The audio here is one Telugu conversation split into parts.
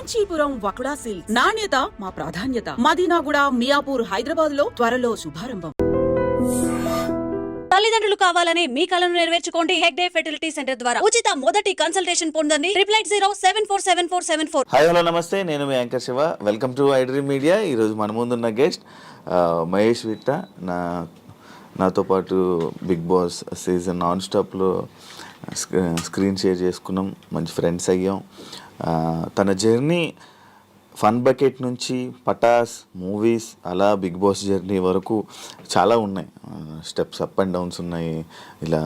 కాంచీపురం వకుడా సిల్క్స్ నాణ్యత మా ప్రాధాన్యత. మదీనాగూడ, మియాపూర్, హైదరాబాద్ లో త్వరలో శుభారంభం. తల్లిదండ్రులు కావాలని మీ కలను నెరవేర్చుకోండి. హెగ్డే ఫెర్టిలిటీ సెంటర్ ద్వారా ఉచిత మొదటి కన్సల్టేషన్ పొందండి. 8807474474. హాయ్ హలో నమస్తే, నేను మీ anchor Shiva. Welcome to iDream Media. ఈరోజు మన ముందున్న గెస్ట్ మహేష్ విట్ట. నాతో పాటు బిగ్ బాస్ సీజన్ నాన్ స్టాప్లో స్క్రీన్ షేర్ చేసుకున్నాం, మంచి ఫ్రెండ్స్ అయ్యాం. తన జర్నీ ఫన్ బకెట్ నుంచి పటాస్ మూవీస్ అలా బిగ్ బాస్ జర్నీ వరకు చాలా ఉన్నాయి. స్టెప్స్ అప్ అండ్ డౌన్స్ ఉన్నాయి. ఇలా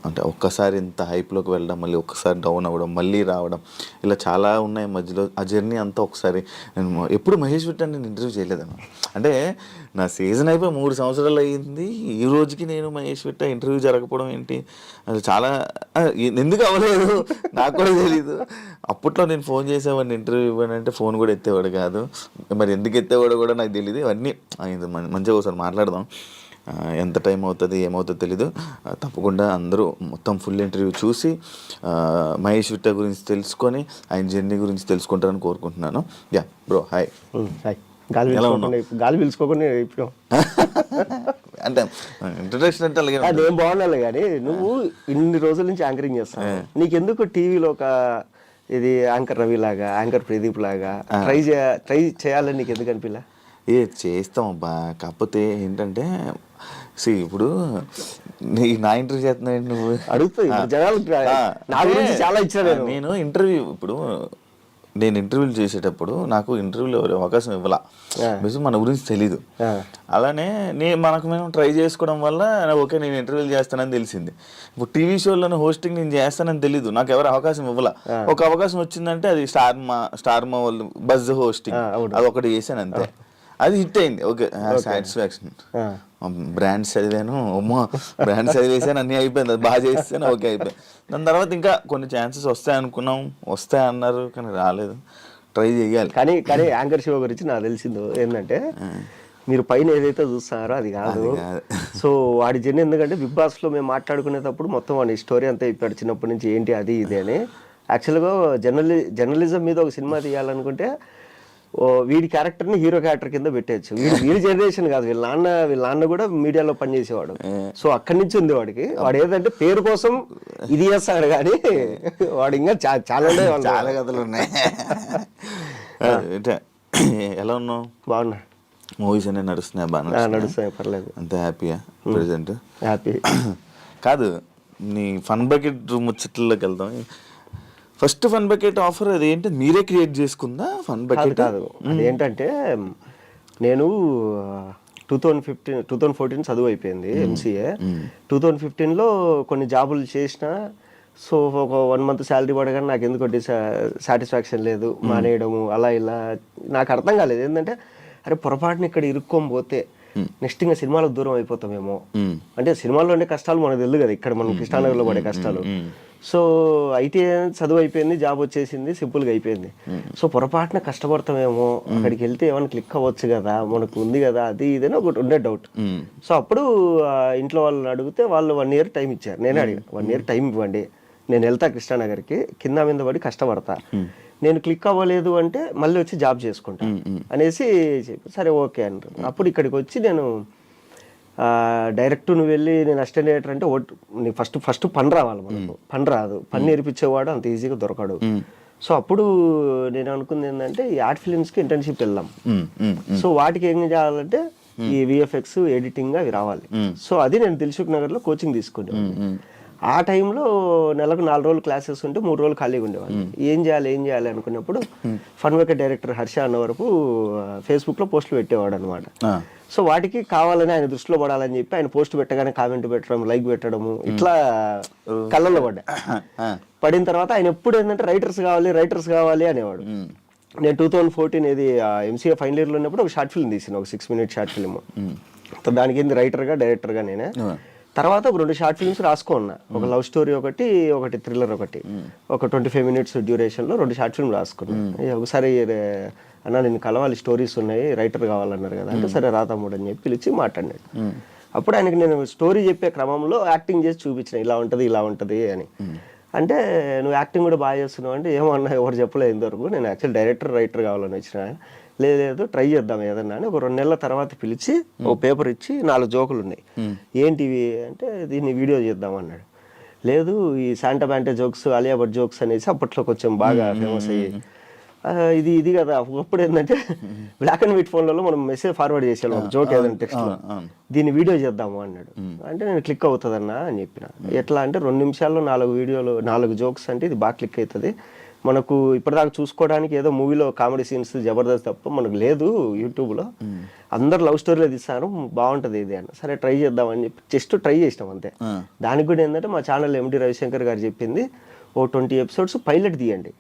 అంటే ఒక్కసారి ఇంత హైప్లోకి వెళ్ళడం, మళ్ళీ ఒక్కసారి డౌన్ అవ్వడం, మళ్ళీ రావడం, ఇలా చాలా ఉన్నాయి మధ్యలో. ఆ జర్నీ అంతా ఒకసారి నేను ఎప్పుడు మహేష్ విట్ట నేను ఇంటర్వ్యూ చేయలేదన్న. అంటే నా సీజన్ అయిపోయి 3 సంవత్సరాలు అయ్యింది. ఈ రోజుకి నేను మహేష్ విట్ట ఇంటర్వ్యూ జరగకపోవడం ఏంటి, అది చాలా ఎందుకు అవ్వలేదు నాకు కూడా తెలీదు. అప్పట్లో నేను ఫోన్ చేసేవాడిని ఇంటర్వ్యూ ఇవ్వనంటే ఫోన్ కూడా ఎత్తేవాడు కాదు. మరి ఎందుకు ఎత్తేవాడు కూడా నాకు తెలియదు. ఇవన్నీ మంచిగా ఒకసారి మాట్లాడదాం. ఎంత టైం అవుతుంది ఏమవుతుందో తెలీదు. తప్పకుండా అందరూ మొత్తం ఫుల్ ఇంటర్వ్యూ చూసి మహేష్ విట్ట గురించి తెలుసుకొని ఆయన జర్నీ గురించి తెలుసుకుంటారని కోరుకుంటున్నాను. Yeah bro, hi. హాయ్. గాలి పిలుచుకోకుండా ఇప్పుడు అంటే ఇంట్రడక్షన్ అంటే అలాగే అదేం బాగుండాలి. కానీ నువ్వు ఇన్ని రోజుల నుంచి యాంకరింగ్ చేస్తావు, నీకెందుకు టీవీలో ఒక ఇది యాంకర్ రవి లాగా, యాంకర్ ప్రదీప్ లాగా ట్రై చేయాలని నీకు ఎందుకు అనిపిలా? చేస్తాం అబ్బా. కాకపోతే ఏంటంటే ఇప్పుడు నా ఇంటర్వ్యూ చేస్తున్నావు నువ్వు అడుగుతావు జనాలు నా గురించి చాలా ఇచ్చాను. నేను ఇంటర్వ్యూలు చేసేటప్పుడు నాకు ఇంటర్వ్యూలో అవకాశం ఇవ్వాల, మన గురించి తెలీదు. అలానే మనకు మేము ట్రై చేసుకోవడం వల్ల ఓకే నేను ఇంటర్వ్యూలు చేస్తానని తెలిసింది. ఇప్పుడు టీవీ షోలను హోస్టింగ్ నేను చేస్తానని తెలీదు, నాకు ఎవరు అవకాశం ఇవ్వాల. ఒక అవకాశం వచ్చిందంటే అది స్టార్ మా వాళ్ళు బజ్ హోస్టింగ్ అది ఒకటి చేశాను అంతే. అది హిట్ అయింది, ఓకే సాటిస్ఫాక్షన్. బ్రాండ్స్ చదివాను, బ్రాండ్స్ చదివేసాను, అన్నీ అయిపోయింది. అది బాగా చేస్తాను, ఓకే అయిపోయింది. దాని తర్వాత ఇంకా కొన్ని ఛాన్సెస్ వస్తాయి అనుకున్నాం, వస్తాయి అన్నారు కానీ రాలేదు. ట్రై చేయాలి. కానీ యాంకర్ షో గురించి నాకు తెలిసిందో ఏంటంటే మీరు పైన ఏదైతే చూస్తున్నారో అది కాదు. సో వాడి జర్నీ ఎందుకంటే బిగ్ బాస్లో మేము మాట్లాడుకునేటప్పుడు మొత్తం వాడి స్టోరీ అంతా ఇప్పాడు, చిన్నప్పటి నుంచి ఏంటి అది ఇది అని. యాక్చువల్గా జర్నలిజం మీద ఒక సినిమా తీయాలనుకుంటే వీడి క్యారెక్టర్ని హీరో క్యారెక్టర్ కింద పెట్టేయచ్చు. వీడి జనరేషన్ కాదు, వీళ్ళ నాన్న కూడా మీడియాలో పనిచేసేవాడు. సో అక్కడి నుంచి ఉంది వాడికి. వాడు ఏదంటే పేరు కోసం ఇది చేస్తాడు కానీ వాడు ఇంకా చాలా కథలు ఉన్నాయి. ఎలా ఉన్నావు? బాగున్నా. మూవీస్ అన్నీ నడుస్తున్నాయి? బాగా నడుస్తున్నాయి, పర్లేదు. అంత హ్యాపీయా ప్రెసెంట్? హ్యాపీ. కాదు, నీ ఫన్ బకెట్ ముచ్చట్లోకి వెళ్దాం. ఫస్ట్ ఫన్ బకెట్ ఆఫర్ అది ఏంటి, మీరే క్రియేట్ చేసుకుందా ఫన్ బకెట్? కాదు, అదేంటంటే నేను 2014 చదువు అయిపోయింది ఎంసీఏ. 2015లో కొన్ని జాబులు చేసిన. సో ఒక 1 month శాలరీ పడగానే నాకు ఎందుకు సాటిస్ఫాక్షన్ లేదు, మానేయడము అలా ఇలా. నాకు అర్థం కాలేదు ఏంటంటే అరే పొరపాటున ఇక్కడ ఇరుక్కొని పోతే నెక్స్ట్ ఇంకా సినిమాలకు దూరం అయిపోతామేమో. అంటే సినిమాల్లో ఉండే కష్టాలు మనకు తెలియదు కదా, ఇక్కడ మనం కృష్ణానగర్లో పడే కష్టాలు. సో ఐటీ చదువు అయిపోయింది, జాబ్ వచ్చేసింది, సింపుల్గా అయిపోయింది. సో పొరపాటున కష్టపడతామేమో, అక్కడికి వెళ్తే ఏమైనా క్లిక్ అవ్వచ్చు కదా, మనకు ఉంది కదా, అది ఇదని ఒకటి ఉండే డౌట్. సో అప్పుడు ఇంట్లో వాళ్ళని అడిగితే వాళ్ళు 1 year టైం ఇచ్చారు. నేనే అడిగాను, 1 year టైం ఇవ్వండి, నేను వెళ్తా కృష్ణానగర్కి, కింద మీద పడి కష్టపడతా, నేను క్లిక్ అవ్వలేదు అంటే మళ్ళీ వచ్చి జాబ్ చేసుకుంటా అనేసి చెప్పి సరే ఓకే అంటారు. అప్పుడు ఇక్కడికి వచ్చి నేను డైరెక్ట్ నువ్వు వెళ్ళి నేను అసిస్టెంట్ డైరెక్టర్ అంటే నీకు ఫస్ట్ పని రావాలి, మనకు పని రాదు, పని నేర్పించేవాడు అంత ఈజీగా దొరకడు. సో అప్పుడు నేను అనుకుంది ఏంటంటే ఈ ఆర్ట్ ఫిలిమ్స్కి ఇంటర్న్షిప్ వెళ్దాం. సో వాటికి ఏం చేయాలంటే ఈ విఎఫ్ఎక్స్ ఎడిటింగ్ అవి రావాలి. సో అది నేను దిల్సుఖ్ నగర్లో కోచింగ్ తీసుకునేవాడిని. ఆ టైంలో నెలకు 4 రోజులు క్లాసెస్ ఉంటే 3 రోజులు ఖాళీగా ఉండేవాళ్ళు. ఏం చేయాలి అనుకున్నప్పుడు ఫన్ బకెట్ డైరెక్టర్ హర్ష అన్న వరకు ఫేస్బుక్లో పోస్టులు పెట్టేవాడు అనమాట. సో వాటికి కావాలని ఆయన దృష్టిలో పడాలని చెప్పి ఆయన పోస్ట్ పెట్టగానే కామెంట్ పెట్టడం, లైక్ పెట్టడము, ఇట్లా కళ్ళల్లో పడిన తర్వాత ఆయన ఎప్పుడు ఏంటంటే రైటర్స్ కావాలి అనేవాడు. నేను 2014 ఇది ఎంసీఏ ఫైనల్ ఇయర్లో ఉన్నప్పుడు ఒక షార్ట్ ఫిల్మ్ తీసిన, ఒక 6 minute షార్ట్ ఫిల్మ్. దానికి ఏంది రైటర్గా డైరెక్టర్గా నేనే. తర్వాత ఒక 2 షార్ట్ ఫిల్మ్స్ రాసుకున్నా, ఒక లవ్ స్టోరీ ఒకటి థ్రిల్లర్ ఒకటి, ఒక 25 minutes డ్యూరేషన్లో 2 షార్ట్ ఫిల్మ్ రాసుకున్నాను. ఒకసారి అన్న నేను కలవాలి, స్టోరీస్ ఉన్నాయి, రైటర్ కావాలన్నారు కదా అంటే సరే రా తమ్ముడు అని చెప్పి పిలిచి మాట్లాడినాడు. అప్పుడు ఆయనకి నేను స్టోరీ చెప్పే క్రమంలో యాక్టింగ్ చేసి చూపించిన, ఇలా ఉంటుంది అని. అంటే నువ్వు యాక్టింగ్ కూడా బాగా చేస్తున్నావు అంటే ఏమన్నా ఎవరు చెప్పలేదు ఇంతవరకు, నేను యాక్చువల్ డైరెక్టర్ రైటర్ కావాలని వచ్చిన. లేదు ట్రై చేద్దాం ఏదన్నా అని ఒక 2 నెలల తర్వాత పిలిచి ఒక పేపర్ ఇచ్చి 4 జోకులు ఉన్నాయి, ఏంటివి అంటే దీన్ని వీడియో చేద్దాం అన్నాడు. లేదు ఈ శాంటా బ్యాంటే జోక్స్, అలియా భట్ జోక్స్ అనేసి అప్పట్లో కొంచెం బాగా ఫేమస్ అయ్యి ఇది కదా. ఒకప్పుడు ఏంటంటే బ్లాక్ అండ్ వైట్ ఫోన్లలో మనం మెసేజ్ ఫార్వర్డ్ చేసేవాళ్ళం జోక్ ఏదైనా టెక్స్ట్లో, దీన్ని వీడియో చేద్దాము అన్నాడు. అంటే నేను క్లిక్ అవుతుందన్నా అని చెప్పిన. ఎట్లా అంటే 2 నిమిషాల్లో 4 వీడియోలు 4 జోక్స్ అంటే ఇది బాగా క్లిక్ అవుతుంది. మనకు ఇప్పటిదాకా చూసుకోవడానికి ఏదో మూవీలో కామెడీ సీన్స్ జబర్దస్త్ తప్ప మనకు లేదు యూట్యూబ్లో. అందరు లవ్ స్టోరీలో తీస్తారు, బాగుంటుంది ఇది అని. సరే ట్రై చేద్దామని చెప్పి జస్ట్ ట్రై చేసినాం అంతే. దానికి కూడా ఏంటంటే మా ఛానల్ ఎండి రవిశంకర్ గారు చెప్పింది ఓ 20 ఎపిసోడ్స్ పైలట్ తీయండి.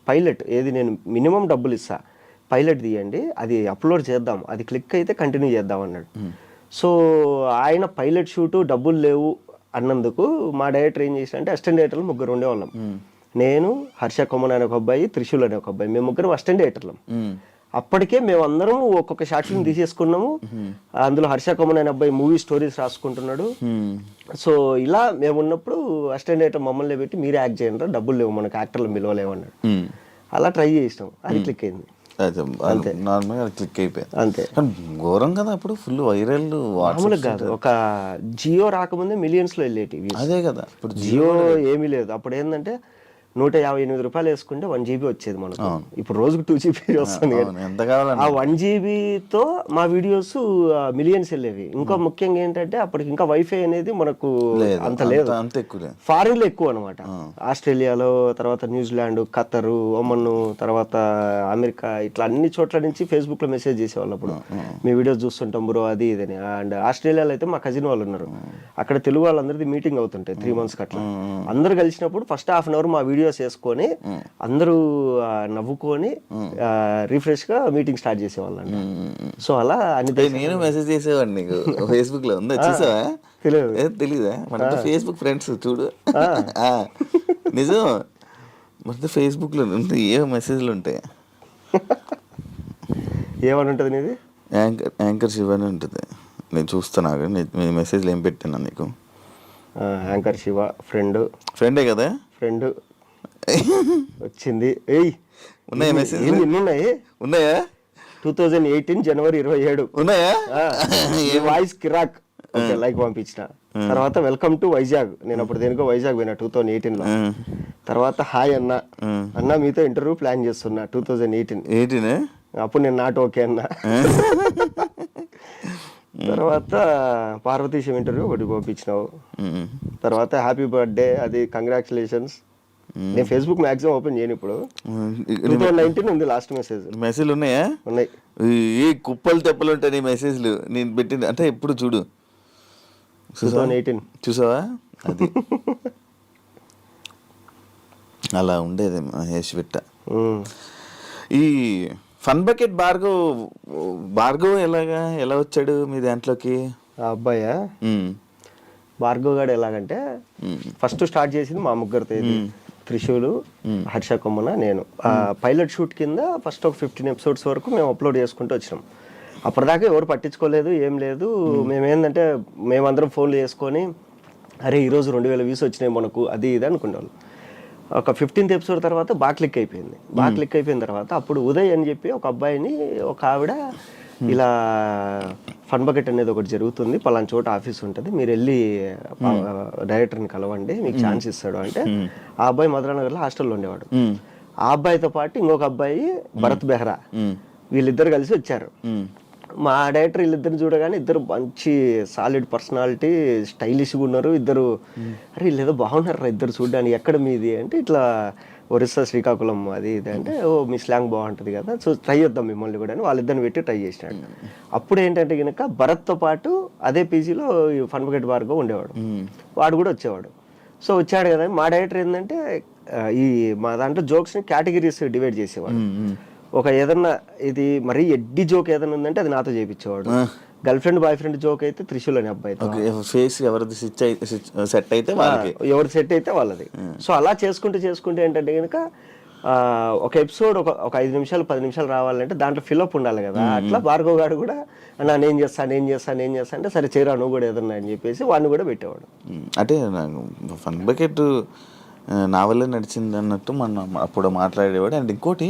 పైలట్ ఏది నేను మినిమం డబ్బులు ఇస్తా, పైలట్ తీయండి, అది అప్లోడ్ చేద్దాం, అది క్లిక్ అయితే కంటిన్యూ చేద్దాం అన్నాడు. సో ఆయన పైలట్ షూటు డబ్బులు లేవు అన్నందుకు మా డైరెక్టర్ ఏం చేసిన అంటే అసిస్టెంట్ డైరెక్టర్లు 3 ఉండేవాళ్ళం. నేను, హర్ష కొమ్మన్ అనే ఒక అబ్బాయి, త్రిశూల్ అనే ఒక అబ్బాయి, మేము 3 అసిస్టెంట్ డైరెక్టర్లం. అప్పటికే మేము అందరం ఒక్కొక్క షార్ట్ ఫిల్మ్ తీసేసుకున్నాము. అందులో హర్ష కొమ్మన్ అనే అబ్బాయి మూవీ స్టోరీస్ రాసుకుంటున్నాడు. సో ఇలా మేము ఉన్నప్పుడు అసిస్టెంట్ డైరెక్టర్ మమ్మల్ని పెట్టి మీరే యాక్ట్ చేయండి, డబ్బులు లేవు మనకు, యాక్టర్లు పిలవలేవు అన్నాడు. అలా ట్రై చేసినాం, అది క్లిక్ అయింది అంతే. నార్మల్గా క్లిక్ అయిపోయింది అంతే. ఘోరం కదా అప్పుడు, ఫుల్ వైరల్. మామూలుగా కాదు, ఒక జియో రాకముందే మిలియన్స్ లో వెళ్ళేటివి. అదే కదా, ఇప్పుడు జియో ఏమీ లేదు. అప్పుడు ఏంటంటే 158 రూపాయలు వేసుకుంటే 1 GB వచ్చేది మనకు. ఇప్పుడు రోజుకు 2 GB వస్తుంది. ఆ 1 GBతో మా వీడియోస్ మిలియన్స్ వెళ్ళేవి. ఇంకా ముఖ్యంగా ఏంటంటే అప్పటికి ఇంకా వైఫై అనేది మనకు అంత లేదు, ఫారిన్ లో ఎక్కువ అనమాట. ఆస్ట్రేలియాలో, తర్వాత న్యూజిలాండ్, ఖతర్, ఒమన్, తర్వాత అమెరికా, ఇట్లా అన్ని చోట్ల నుంచి ఫేస్బుక్ లో మెసేజ్ చేసేవాళ్ళు. అప్పుడు మీ వీడియోస్ చూస్తుంటాం బ్రో అది ఇదని. అండ్ ఆస్ట్రేలియాలో అయితే మా కజిన్ వాళ్ళు ఉన్నారు, అక్కడ తెలుగు వాళ్ళందరిది మీటింగ్ అవుతుంటాయి 3 months అట్లా. అందరు కలిసినప్పుడు ఫస్ట్ హాఫ్ అన్ అవర్ మా వీడియో చేసుకొని అందరూ నవ్వుకొని రిఫ్రెష్ గా మీటింగ్ స్టార్ట్ చేసేవాళ్ళండి. సో అలా అన్ని నేను మెసేజ్ చేసేవాడిని నీకు ఫేస్బుక్ లో, ఉందా చూసావా? తెలీదా? మన ఫేస్బుక్ ఫ్రెండ్స్ చూడు, నిజం మన ఫేస్బుక్ లో ఏ మెసేజ్లు ఉంటాయి. ఏమని ఉంటుంది నీది? యాంకర్ శివ అని ఉంటుంది. నేను చూస్తాను, మెసేజ్లు ఏం పెట్టాను నీకు? యాంకర్ శివ ఫ్రెండే కదా, ఫ్రెండ్ వచ్చింది. ఉన్నాయా మెసేజ్? ఉన్నాయా? 2018 జనవరి 27 ఉన్నాయా? వాయిస్ కిరాక్ లైక్ పంపించిన. తర్వాత వెల్కమ్ టు వైజాగ్, నేను అప్పుడు దేనికో వైజాగ్ పోయినా 2018 లో. తర్వాత హాయ్ అన్న మీతో ఇంటర్వ్యూ ప్లాన్ చేస్తున్నా 2018. అప్పుడు నేను నాట్ ఓకే అన్నా. తర్వాత పార్వతీశం ఇంటర్వ్యూ ఒకటి పంపించినావు. తర్వాత హ్యాపీ బర్త్డే, అది కంగ్రాచులేషన్స్. నేను ఫేస్బుక్ మాక్సిమం ఓపెన్ చేయను ఇప్పుడు. 2019 ఉంది లాస్ట్ మెసేజ్లు ఉన్నాయా? ఉన్నాయి. ఏ కుప్పలు తెప్పలు ఉంటాయి నీ మెసేజ్లు నేను పెట్టింది అంటే. ఎప్పుడు చూడు 2018 చూసావా? అది అలా ఉండేది మహేష్ విట్ట. ఈ ఫన్ బకెట్ భార్గవ్ ఎలా వచ్చాడు మీ దాంట్లోకి? ఆ అబ్బాయా భార్గవ్ గారు ఎలాగంటే ఫస్ట్ స్టార్ట్ చేసింది మా ముగ్గురితో, త్రిశూలు, హర్ష కొమ్మన, నేను. పైలట్ షూట్ కింద ఫస్ట్ ఒక 15 ఎపిసోడ్స్ వరకు మేము అప్లోడ్ చేసుకుంటూ వచ్చినాం. అప్పటిదాకా ఎవరు పట్టించుకోలేదు, ఏం లేదు. మేమేందంటే మేమందరం ఫోన్లు చేసుకొని అరే ఈరోజు 2000 వ్యూస్ వచ్చినాయి మనకు, అది ఇది అనుకునేవాళ్ళు. ఒక 15th ఎపిసోడ్ తర్వాత బాగా క్లిక్ అయిపోయిన తర్వాత అప్పుడు ఉదయ్ అని చెప్పి ఒక అబ్బాయిని, ఒక ఆవిడ ఇలా ఫన్ బకెట్ అనేది ఒకటి జరుగుతుంది, పలానా చోట ఆఫీస్ ఉంటుంది, మీరు వెళ్ళి డైరెక్టర్ని కలవండి, మీకు ఛాన్స్ ఇస్తాడు అంటే. ఆ అబ్బాయి మధురానగర్లో హాస్టల్లో ఉండేవాడు. ఆ అబ్బాయితో పాటు ఇంకొక అబ్బాయి భరత్ బెహ్రా, వీళ్ళిద్దరు కలిసి వచ్చారు. మా డైరెక్టర్ వీళ్ళిద్దరిని చూడగానే ఇద్దరు మంచి సాలిడ్ పర్సనాలిటీ, స్టైలిష్గా ఉన్నారు ఇద్దరు. అరే వీళ్ళు ఏదో బాగున్నారు ఇద్దరు చూడడానికి, ఎక్కడ మీది అంటే ఇట్లా ఒరిస్సా శ్రీకాకుళం అది ఇది అంటే. ఓ మీ స్లాంగ్ బాగుంటుంది కదా, సో ట్రై చేద్దాం మిమ్మల్ని కూడా అని వాళ్ళిద్దరిని పెట్టి ట్రై చేసినాడు. అప్పుడు ఏంటంటే కనుక భరత్తో పాటు అదే పీజీలో ఫన్ బకెట్ భార్గవ్ ఉండేవాడు, వాడు కూడా వచ్చేవాడు. సో వచ్చాడు కదా, మా డైరెక్టర్ ఏంటంటే ఈ మా దాంట్లో జోక్స్ని కేటగిరీస్ డివైడ్ చేసేవాడు. ఒక ఏదన్నా ఇది మరీ ఎడ్డి జోక్ ఏదైనా ఉందంటే అది నాతో చేయించేవాడు. Girlfriend boyfriend joke అయితే త్రిశూల్ అని అబ్బాయి, ఫేస్ ఎవరిది సెట్ అయితే ఎవరు సెట్ అయితే వాళ్ళది. సో అలా చేసుకుంటే ఏంటంటే కనుక ఒక ఎపిసోడ్ ఒక 5 నిమిషాలు 10 నిమిషాలు రావాలంటే దాంట్లో ఫిల్అప్ ఉండాలి కదా. అట్లా భార్గవ్ గారు కూడా నేను చేస్తాను అంటే సరే చేరా నువ్వు కూడా ఏదన్నా అని చెప్పేసి వాడిని కూడా పెట్టేవాడు. అంటే నాకు ఫన్ బకెట్ నా వల్లే నడిచింది అన్నట్టు మనం అప్పుడు మాట్లాడేవాడు. అండ్ ఇంకోటి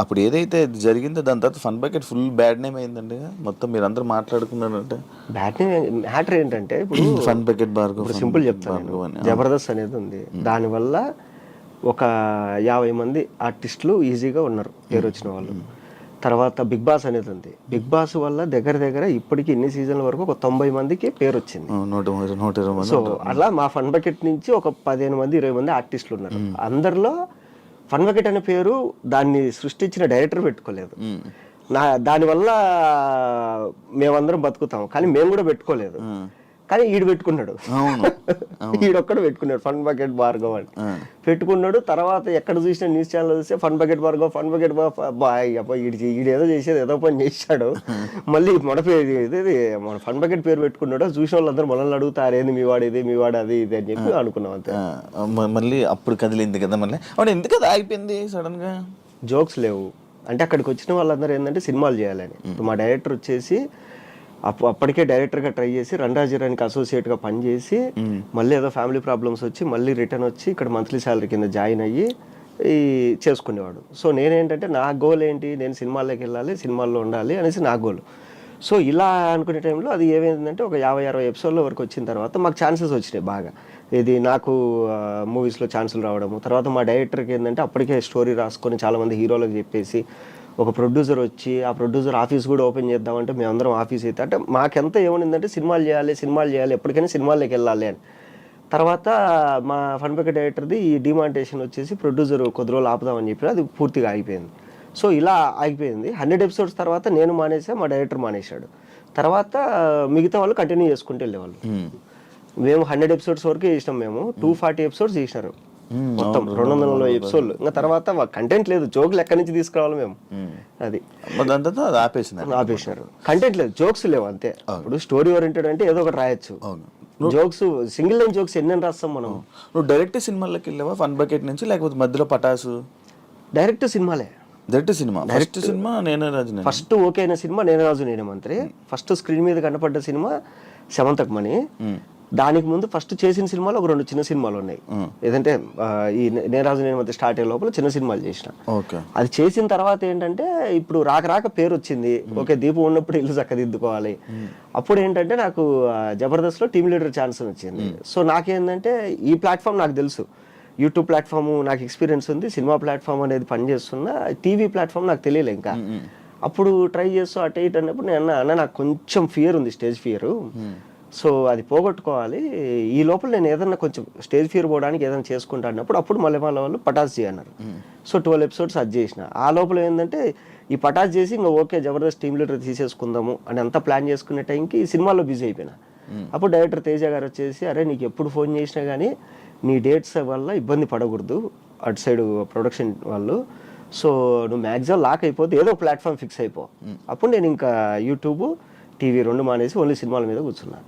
అప్పుడు ఏదైతే జరిగిందో దాని తర్వాత fun bucket full bad name అయిందండి మొత్తం. మీరు అందరూ మాట్లాడుకున్నారంటే బ్యాడ్ నేమ్ మ్యాటర్ ఏంటంటే ఇప్పుడు ఫన్ బకెట్ భార్గవ్, సింపుల్ చెప్తాను, జబర్దస్త్ అనేది ఉంది, దానివల్ల ఒక 50 మంది ఆర్టిస్టులు ఈజీగా ఉన్నారు పేరు వచ్చిన వాళ్ళు. తర్వాత బిగ్ బాస్ అనేది ఉంది, బిగ్ బాస్ వల్ల దగ్గర దగ్గర ఇప్పటికి ఇన్ని సీజన్ల వరకు ఒక 90 మందికి పేరు వచ్చింది. 120 మంది. సో అలా మా ఫన్ బకెట్ నుంచి ఒక 15 మంది 20 మంది ఆర్టిస్టులు ఉన్నారు. అందరిలో ఫన్ బకెట్ అనే పేరు దాన్ని సృష్టించిన డైరెక్టర్ పెట్టుకోలేదు. దానివల్ల మేమందరం బతుకుతాం, కానీ మేము కూడా పెట్టుకోలేదు. కానీ ఈడు పెట్టుకున్నాడు, ఈడొక్కడు పెట్టుకున్నాడు ఫన్ బకెట్ భార్గవ్ అని పెట్టుకున్నాడు. తర్వాత ఎక్కడ చూసిన న్యూస్ ఛానల్ చూస్తే fun bucket Bhargav, fun bucket ఈడేదో చేసేది ఏదో పని చేశాడు. మళ్ళీ మన ఫన్ బకెట్ పేరు పెట్టుకున్నాడు. చూసిన వాళ్ళందరూ మనల్ని అడుగుతారు ఏంది మీ వాడు ఇది, మీ వాడు అది ఇది అని చెప్పి అనుకున్నాం అంతే. మళ్ళీ అప్పుడు కదిలింది కదా మళ్ళీ. అవును, ఎందుకు అది అయిపోయింది సడన్ గా? జోక్స్ లేవు అంటే అక్కడికి వచ్చిన వాళ్ళందరూ ఏంటంటే సినిమాలు చేయాలని. ఇప్పుడు మా డైరెక్టర్ వచ్చేసి అప్పటికే డైరెక్టర్గా ట్రై చేసి రంరాజీరానికి అసోసియేట్గా పనిచేసి మళ్ళీ ఏదో ఫ్యామిలీ ప్రాబ్లమ్స్ వచ్చి మళ్ళీ రిటర్న్ వచ్చి ఇక్కడ మంత్లీ శాలరీ కింద జాయిన్ అయ్యి చేసుకునేవాడు. సో నేనేంటంటే నా గోల్ ఏంటి, నేను సినిమాల్లోకి వెళ్ళాలి, సినిమాల్లో ఉండాలి అనేసి నా గోల్. సో ఇలా అనుకునే టైంలో అది ఏమైందంటే ఒక 50-60 ఎపిసోడ్ల వరకు వచ్చిన తర్వాత మాకు ఛాన్సెస్ వచ్చినాయి బాగా. ఇది నాకు మూవీస్లో ఛాన్సులు రావడము. తర్వాత మా డైరెక్టర్కి ఏంటంటే అప్పటికే స్టోరీ రాసుకొని చాలామంది హీరోలకు చెప్పేసి ఒక ప్రొడ్యూసర్ వచ్చి ఆ ప్రొడ్యూసర్ ఆఫీస్ కూడా ఓపెన్ చేద్దామంటే మేమందరం ఆఫీస్ అయితే అంటే మాకెంత ఏమనిందంటే సినిమాలు చేయాలి, ఎప్పటికైనా సినిమాల్లోకి వెళ్ళాలి అని. తర్వాత మా ఫన్ బకెట్ డైరెక్టర్ది ఈ డిమాంటేషన్ వచ్చేసి ప్రొడ్యూసర్ కొద్ది రోజులు ఆపుదామని చెప్పి అది పూర్తిగా ఆగిపోయింది. సో ఇలా ఆగిపోయింది. 100 ఎపిసోడ్స్ తర్వాత నేను మానేసా, మా డైరెక్టర్ మానేశాడు. తర్వాత మిగతా వాళ్ళు కంటిన్యూ చేసుకుంటూ వెళ్ళేవాళ్ళు. మేము 100 ఎపిసోడ్స్ వరకు చేసినాం, మేము 240 ఎపిసోడ్స్ చేసినారు మొత్తం 240 ఎపిసోడ్లు. ఇంకా తర్వాత కంటెంట్ లేదు, జోకులు ఎక్కడి నుంచి తీసుకురావాలి మేము, అది ఆపేసినారు. కంటెంట్ లేదు, జోక్స్ లేవు అంతే. ఇప్పుడు స్టోరీ ఓరియంటెడ్ అంటే ఏదో ఒకటి రాయొచ్చు, జోక్స్ సింగిల్ లైన్ జోక్స్ ఎన్ని రాస్తాం మనం. నువ్వు డైరెక్ట్ సినిమాలకి వెళ్ళావా ఫన్ బకెట్ నుంచి, లేకపోతే మధ్యలో పటాసు? డైరెక్ట్ సినిమాలే. డైరెక్ట్ సినిమా నేనే రాజు. ఫస్ట్ ఓకే అయిన సినిమా నేనే రాజు నేనే మంత్రి. ఫస్ట్ స్క్రీన్ మీద కనపడ్డ సినిమా సెమంతక్ మణి. దానికి ముందు ఫస్ట్ చేసిన సినిమాలు ఒక 2 చిన్న సినిమాలు ఉన్నాయి. ఏదంటే ఈ నేరాజు నేను మంత్రి స్టార్ట్ అయ్యే లోపల చిన్న సినిమాలు చేసిన. అది చేసిన తర్వాత ఏంటంటే ఇప్పుడు రాక పేరు వచ్చింది. ఓకే, దీపం ఉన్నప్పుడు ఇల్లు చక్కదిద్దుకోవాలి. అప్పుడు ఏంటంటే నాకు జబర్దస్త్లో టీమ్ లీడర్ ఛాన్స్ వచ్చింది. సో నాకేంటంటే ఈ ప్లాట్ఫామ్ నాకు తెలుసు, యూట్యూబ్ ప్లాట్ఫామ్ నాకు ఎక్స్పీరియన్స్ ఉంది, సినిమా ప్లాట్ఫామ్ అనేది పనిచేస్తున్నా, టీవీ ప్లాట్ఫామ్ నాకు తెలియలే ఇంకా. అప్పుడు ట్రై చేస్తూ అటు ఇటు అన్నప్పుడు నేను అన్న నాకు కొంచెం ఫియర్ ఉంది, స్టేజ్ ఫియర్. సో అది పోగొట్టుకోవాలి, ఈ లోపల నేను ఏదన్నా కొంచెం స్టేజ్ ఫియర్ పోవడానికి ఏదైనా చేసుకుంటా అన్నప్పుడు అప్పుడు మళ్ళీ వాళ్ళు పటాస్ చేయన్నారు. సో 12 ఎపిసోడ్స్ అది చేసిన. ఆ లోపల ఏంటంటే ఈ పటాస్ చేసి ఇంకా ఓకే జబర్దస్త్ టీమ్ లీడర్ తీసేసుకుందాము అని అంతా ప్లాన్ చేసుకునే టైంకి ఈ సినిమాలో బిజీ అయిపోయినా. అప్పుడు డైరెక్టర్ తేజ గారు వచ్చేసి అరే నీకు ఎప్పుడు ఫోన్ చేసినా కానీ నీ డేట్స్ వల్ల ఇబ్బంది పడకూడదు అటు సైడ్ ప్రొడక్షన్ వాళ్ళు, సో నువ్వు మ్యాక్సిమం లాక్ అయిపోతే ఏదో ప్లాట్ఫామ్ ఫిక్స్ అయిపో. అప్పుడు నేను ఇంకా యూట్యూబ్ టీవీ 2 మానేసి ఓన్లీ సినిమాల మీద కూర్చున్నాను.